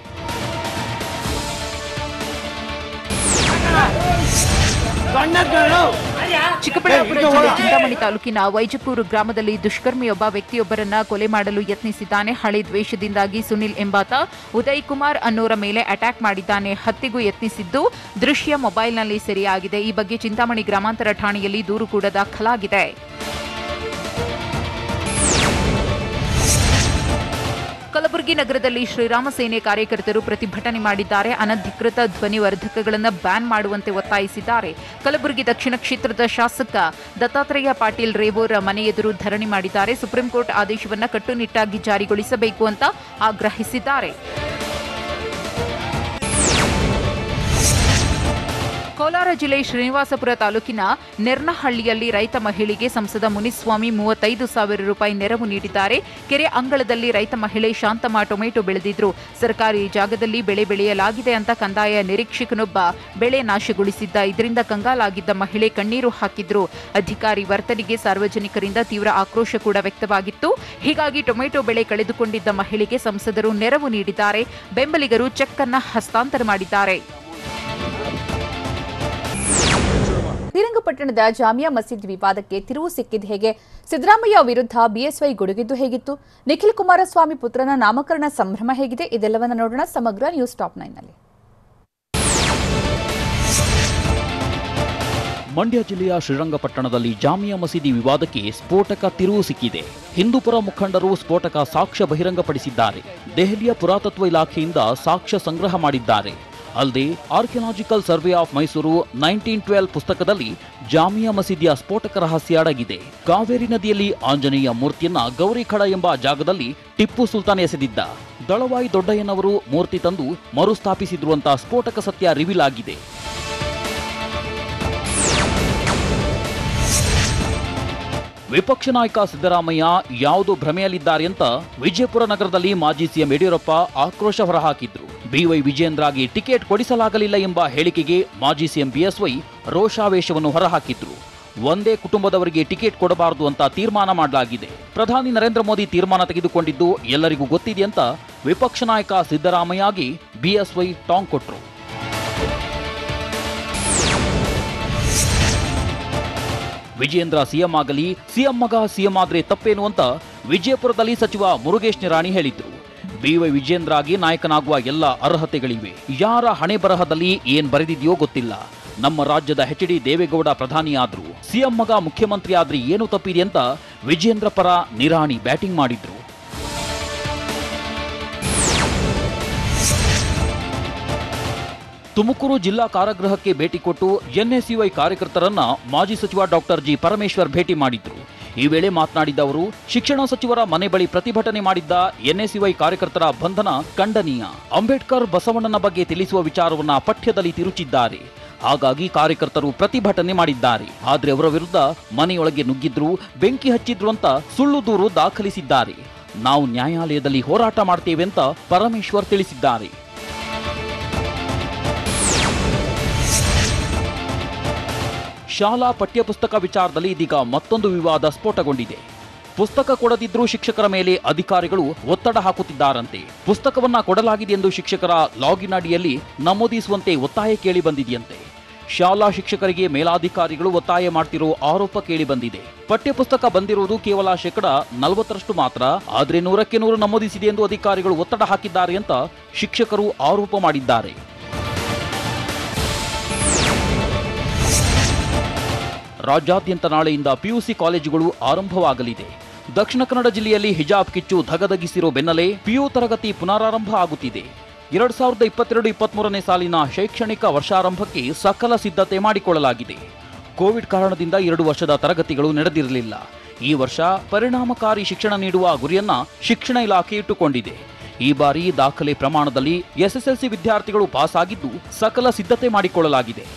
ಚಿಕ್ಕಬಳ್ಳಾಪುರ ಜಿಲ್ಲೆ ಚಿಂತಾಮಣಿ ತಾಲೂಕಿನ ವೈಜಪೂರು ಗ್ರಾಮದಲ್ಲಿ ದುಷ್ಕರ್ಮಿಯೊಬ್ಬ ವ್ಯಕ್ತಿಯೊಬ್ಬರನ್ನ ಕೊಲೆ ಮಾಡಲು ಯತ್ನಿಸಿದ್ದಾನೆ. ಹಳೆ ದ್ವೇಷದಿಂದಾಗಿ ಸುನಿಲ್ ಎಂಬಾತ ಉದಯ್ ಕುಮಾರ್ ಅನ್ನೋರ ಮೇಲೆ ಅಟ್ಯಾಕ್ ಮಾಡಿದ್ದಾನೆ. ಹತ್ಯೆಗೂ ಯತ್ನಿಸಿದ್ದು ದೃಶ್ಯ ಮೊಬೈಲ್ನಲ್ಲಿ ಸೆರೆಯಾಗಿದೆ. ಈ ಬಗ್ಗೆ ಚಿಂತಾಮಣಿ ಗ್ರಾಮಾಂತರ ಠಾಣೆಯಲ್ಲಿ ದೂರು ಕೂಡ ದಾಖಲಾಗಿದೆ. ಕಲಬುರಗಿ ನಗರದಲ್ಲಿ ಶ್ರೀರಾಮ ಸೇನೆ ಕಾರ್ಯಕರ್ತರು ಪ್ರತಿಭಟನೆ ಮಾಡಿದ್ದಾರೆ. ಅನಧಿಕೃತ ಧ್ವನಿವರ್ಧಕಗಳನ್ನು ಬ್ಯಾನ್ ಮಾಡುವಂತೆ ಒತ್ತಾಯಿಸಿದ್ದಾರೆ. ಕಲಬುರಗಿ ದಕ್ಷಿಣ ಕ್ಷೇತ್ರದ ಶಾಸಕ ದತ್ತಾತ್ರೇಯ ಪಾಟೀಲ್ ರೇವೂರ್ ಮನೆ ಎದುರು ಧರಣಿ ಮಾಡಿದ್ದಾರೆ. ಸುಪ್ರೀಂ ಕೋರ್ಟ್ ಆದೇಶವನ್ನು ಕಟ್ಟುನಿಟ್ಟಾಗಿ ಜಾರಿಗೊಳಿಸಬೇಕು ಅಂತ ಆಗ್ರಹಿಸಿದ್ದಾರೆ. ಕೋಲಾರ ಜಿಲ್ಲೆ ಶ್ರೀನಿವಾಸಪುರ ತಾಲೂಕಿನ ನೆರ್ನಹಳ್ಳಿಯಲ್ಲಿ ರೈತ ಮಹಿಳೆಗೆ ಸಂಸದ ಮುನಿಸ್ವಾಮಿ 35,000 ರೂಪಾಯಿ ನೆರವು ನೀಡಿದ್ದಾರೆ. ಕೆರೆ ಅಂಗಳದಲ್ಲಿ ರೈತ ಮಹಿಳೆ ಶಾಂತಮ್ಮ ಟೊಮೆಟೊ ಬೆಳೆದಿದ್ರು. ಸರ್ಕಾರಿ ಜಾಗದಲ್ಲಿ ಬೆಳೆ ಬೆಳೆಯಲಾಗಿದೆ ಅಂತ ಕಂದಾಯ ನಿರೀಕ್ಷಕನೊಬ್ಬ ಬೆಳೆ ನಾಶಗೊಳಿಸಿದ್ದ. ಇದರಿಂದ ಕಂಗಾಲಾಗಿದ್ದ ಮಹಿಳೆ ಕಣ್ಣೀರು ಹಾಕಿದ್ರು. ಅಧಿಕಾರಿ ವರ್ತನೆಗೆ ಸಾರ್ವಜನಿಕರಿಂದ ತೀವ್ರ ಆಕ್ರೋಶ ಕೂಡ ವ್ಯಕ್ತವಾಗಿತ್ತು. ಹೀಗಾಗಿ ಟೊಮೆಟೊ ಬೆಳೆ ಕಳೆದುಕೊಂಡಿದ್ದ ಮಹಿಳೆಗೆ ಸಂಸದರು ನೆರವು ನೀಡಿದ್ದಾರೆ. ಬೆಂಬಲಿಗರು ಚೆಕ್ ಅನ್ನು ಹಸ್ತಾಂತರ ಮಾಡಿದ್ದಾರೆ. ಶ್ರೀರಂಗಪಟ್ಟಣದ ಜಾಮಿಯಾ ಮಸೀದ್ ವಿವಾದಕ್ಕೆ ತಿರುವು ಸಿಕ್ಕಿದ್ದು ಹೇಗೆ? ಸಿದ್ದರಾಮಯ್ಯ ವಿರುದ್ಧ ಬಿಎಸ್ವೈ ಗುಡುಗಿದ್ದು ಹೇಗಿತ್ತು? ನಿಖಿಲ್ ಕುಮಾರಸ್ವಾಮಿ ಪುತ್ರನ ನಾಮಕರಣ ಸಂಭ್ರಮ ಹೇಗಿದೆ? ಇದೆಲ್ಲವನ್ನ ನೋಡೋಣ ಸಮಗ್ರ ನ್ಯೂಸ್ ಟಾಪ್ 9ನಲ್ಲಿ. ಮಂಡ್ಯ ಜಿಲ್ಲೆಯ ಶ್ರೀರಂಗಪಟ್ಟಣದಲ್ಲಿ ಜಾಮಿಯಾ ಮಸೀದಿ ವಿವಾದಕ್ಕೆ ಸ್ಫೋಟಕ ತಿರುವು ಸಿಕ್ಕಿದೆ. ಹಿಂದೂಪರ ಮುಖಂಡರು ಸ್ಫೋಟಕ ಸಾಕ್ಷ್ಯ ಬಹಿರಂಗಪಡಿಸಿದ್ದಾರೆ. ದೆಹಲಿಯ ಪುರಾತತ್ವ ಇಲಾಖೆಯಿಂದ ಸಾಕ್ಷ್ಯ ಸಂಗ್ರಹ ಮಾಡಿದ್ದಾರೆ. ಅಲ್ಲದೆ ಆರ್ಕಿಯಾಲಜಿಕಲ್ ಸರ್ವೆ ಆಫ್ ಮೈಸೂರು 1912 ಪುಸ್ತಕದಲ್ಲಿ ಜಾಮಿಯಾ ಮಸೀದಿಯ ಸ್ಫೋಟಕ ರಹಸ್ಯ ಅಡಗಿದೆ. ಕಾವೇರಿ ನದಿಯಲ್ಲಿ ಆಂಜನೇಯ ಮೂರ್ತಿಯನ್ನ ಗೌರಿಖಡ ಎಂಬ ಜಾಗದಲ್ಲಿ ಟಿಪ್ಪು ಸುಲ್ತಾನ್ ಎಸೆದಿದ್ದ. ದಳವಾಯಿ ದೊಡ್ಡಯ್ಯನವರು ಮೂರ್ತಿ ತಂದು ಮರುಸ್ಥಾಪಿಸಿದ್ರು ಅಂತ ಸ್ಫೋಟಕ ಸತ್ಯ ರಿವೀಲ್ ಆಗಿದೆ. ವಿಪಕ್ಷ ನಾಯಕ ಸಿದ್ದರಾಮಯ್ಯ ಯಾವುದು ಭ್ರಮೆಯಲ್ಲಿದ್ದಾರೆ ಅಂತ ವಿಜಯಪುರ ನಗರದಲ್ಲಿ ಮಾಜಿ ಸಿಎಂ ಯಡಿಯೂರಪ್ಪ ಆಕ್ರೋಶ ಹೊರಹಾಕಿದ್ರು. ಬಿವೈ ವಿಜೇಂದ್ರಗೆ ಟಿಕೆಟ್ ಕೊಡಿಸಲಾಗಲಿಲ್ಲ ಎಂಬ ಹೇಳಿಕೆಗೆ ಮಾಜಿ ಸಿಎಂ ಬಿಎಸ್ವೈ ರೋಷಾವೇಶವನ್ನು ಹೊರಹಾಕಿದ್ರು. ಒಂದೇ ಕುಟುಂಬದವರಿಗೆ ಟಿಕೆಟ್ ಕೊಡಬಾರದು ಅಂತ ತೀರ್ಮಾನ ಮಾಡಲಾಗಿದೆ. ಪ್ರಧಾನಿ ನರೇಂದ್ರ ಮೋದಿ ತೀರ್ಮಾನ ತೆಗೆದುಕೊಂಡಿದ್ದು ಎಲ್ಲರಿಗೂ ಗೊತ್ತಿದೆ ಅಂತ ವಿಪಕ್ಷ ನಾಯಕ ಸಿದ್ದರಾಮಯ್ಯಗೆ ಬಿಎಸ್ವೈ ಟಾಂಗ್ ಕೊಟ್ರು. ವಿಜೇಂದ್ರ ಸಿಎಂ ಆಗಲಿ, ಸಿಎಂ ಮಗ ಸಿಎಂ ಆದ್ರೆ ತಪ್ಪೇನು ಅಂತ ವಿಜಯಪುರದಲ್ಲಿ ಸಚಿವ ಮುರುಗೇಶ್ ನಿರಾಣಿ ಹೇಳಿದ್ರು. BY ವಿಜೇಂದ್ರಗೆ ನಾಯಕನಾಗುವ ಎಲ್ಲ ಅರ್ಹತೆಗಳಿವೆ. ಯಾರ ಹಣೆ ಬರಹದಲ್ಲಿ ಏನ್ ಬರೆದಿದೆಯೋ ಗೊತ್ತಿಲ್ಲ. ನಮ್ಮ ರಾಜ್ಯದ HD ದೇವೇಗೌಡ ಪ್ರಧಾನಿಯಾದ್ರು, CM ಮಗ ಮುಖ್ಯಮಂತ್ರಿ ಆದ್ರೆ ಏನು ತಪ್ಪಿದೆ ಅಂತ ವಿಜೇಂದ್ರ ಪರ ನಿರಾಣಿ ಬ್ಯಾಟಿಂಗ್ ಮಾಡಿದ್ರು. ತುಮಕೂರು ಜಿಲ್ಲಾ ಕಾರಾಗೃಹಕ್ಕೆ ಭೇಟಿ ಕೊಟ್ಟು NSUI ಕಾರ್ಯಕರ್ತರನ್ನ ಮಾಜಿ ಸಚಿವ ಡಾಕ್ಟರ್ ಜಿ ಪರಮೇಶ್ವರ್ ಭೇಟಿ ಮಾಡಿದ್ರು. ಈ ವೇಳೆ ಮಾತನಾಡಿದ ಅವರು, ಶಿಕ್ಷಣ ಸಚಿವರ ಮನೆ ಬಳಿ ಪ್ರತಿಭಟನೆ ಮಾಡಿದ್ದ NSUI ಕಾರ್ಯಕರ್ತರ ಬಂಧನ ಖಂಡನೀಯ. ಅಂಬೇಡ್ಕರ್ ಬಸವಣ್ಣನ ಬಗ್ಗೆ ತಿಳಿಸುವ ವಿಚಾರವನ್ನ ಪಠ್ಯದಲ್ಲಿ ತಿರುಚಿದ್ದಾರೆ. ಹಾಗಾಗಿ ಕಾರ್ಯಕರ್ತರು ಪ್ರತಿಭಟನೆ ಮಾಡಿದ್ದಾರೆ. ಆದ್ರೆ ಅವರ ವಿರುದ್ಧ ಮನೆಯೊಳಗೆ ನುಗ್ಗಿದ್ರು, ಬೆಂಕಿ ಹಚ್ಚಿದ್ರು ಅಂತ ಸುಳ್ಳು ದೂರು ದಾಖಲಿಸಿದ್ದಾರೆ. ನಾವು ನ್ಯಾಯಾಲಯದಲ್ಲಿ ಹೋರಾಟ ಮಾಡ್ತೇವೆ ಅಂತ ಪರಮೇಶ್ವರ್ ತಿಳಿಸಿದ್ದಾರೆ. ಶಾಲಾ ಪಠ್ಯಪುಸ್ತಕ ವಿಚಾರದಲ್ಲಿ ಇದೀಗ ಮತ್ತೊಂದು ವಿವಾದ ಸ್ಫೋಟಗೊಂಡಿದೆ. ಪುಸ್ತಕ ಕೊಡದಿದ್ರೂ ಶಿಕ್ಷಕರ ಮೇಲೆ ಅಧಿಕಾರಿಗಳು ಒತ್ತಡ ಹಾಕುತ್ತಿದ್ದಾರಂತೆ. ಪುಸ್ತಕವನ್ನ ಕೊಡಲಾಗಿದೆ ಎಂದು ಶಿಕ್ಷಕರ ಲಾಗಿನ್ ಅಡಿಯಲ್ಲಿ ನಮೂದಿಸುವಂತೆ ಒತ್ತಾಯ ಕೇಳಿ ಬಂದಿದೆಯಂತೆ. ಶಾಲಾ ಶಿಕ್ಷಕರಿಗೆ ಮೇಲಾಧಿಕಾರಿಗಳು ಒತ್ತಾಯ ಮಾಡ್ತಿರೋ ಆರೋಪ ಕೇಳಿ ಬಂದಿದೆ. ಪಠ್ಯಪುಸ್ತಕ ಬಂದಿರುವುದು ಕೇವಲ 40% ಮಾತ್ರ, ಆದ್ರೆ 100ಕ್ಕೆ 100 ನಮೂದಿಸಿದೆ ಎಂದು ಅಧಿಕಾರಿಗಳು ಒತ್ತಡ ಹಾಕಿದ್ದಾರೆ ಅಂತ ಶಿಕ್ಷಕರು ಆರೋಪ ಮಾಡಿದ್ದಾರೆ. ರಾಜ್ಯಾದ್ಯಂತ ನಾಳೆಯಿಂದ PUC ಕಾಲೇಜುಗಳು ಆರಂಭವಾಗಲಿದೆ. ದಕ್ಷಿಣ ಕನ್ನಡ ಜಿಲ್ಲೆಯಲ್ಲಿ ಹಿಜಾಬ್ ಕಿಚ್ಚು ಧಗಧಗಿಸಿರೋ ಬೆನ್ನಲ್ಲೇ PU ತರಗತಿ ಪುನರಾರಂಭ ಆಗುತ್ತಿದೆ. 2022-23ನೇ ಸಾಲಿನ ಶೈಕ್ಷಣಿಕ ವರ್ಷಾರಂಭಕ್ಕೆ ಸಕಲ ಸಿದ್ಧತೆ ಮಾಡಿಕೊಳ್ಳಲಾಗಿದೆ. ಕೋವಿಡ್ ಕಾರಣದಿಂದ 2 ವರ್ಷದ ತರಗತಿಗಳು ನಡೆದಿರಲಿಲ್ಲ. ಈ ವರ್ಷ ಪರಿಣಾಮಕಾರಿ ಶಿಕ್ಷಣ ನೀಡುವ ಗುರಿಯನ್ನ ಶಿಕ್ಷಣ ಇಲಾಖೆ ಇಟ್ಟುಕೊಂಡಿದೆ. ಈ ಬಾರಿ ದಾಖಲೆ ಪ್ರಮಾಣದಲ್ಲಿ SSLC ವಿದ್ಯಾರ್ಥಿಗಳು ಪಾಸ್ ಆಗಿದ್ದು ಸಕಲ ಸಿದ್ಧತೆ ಮಾಡಿಕೊಳ್ಳಲಾಗಿದೆ.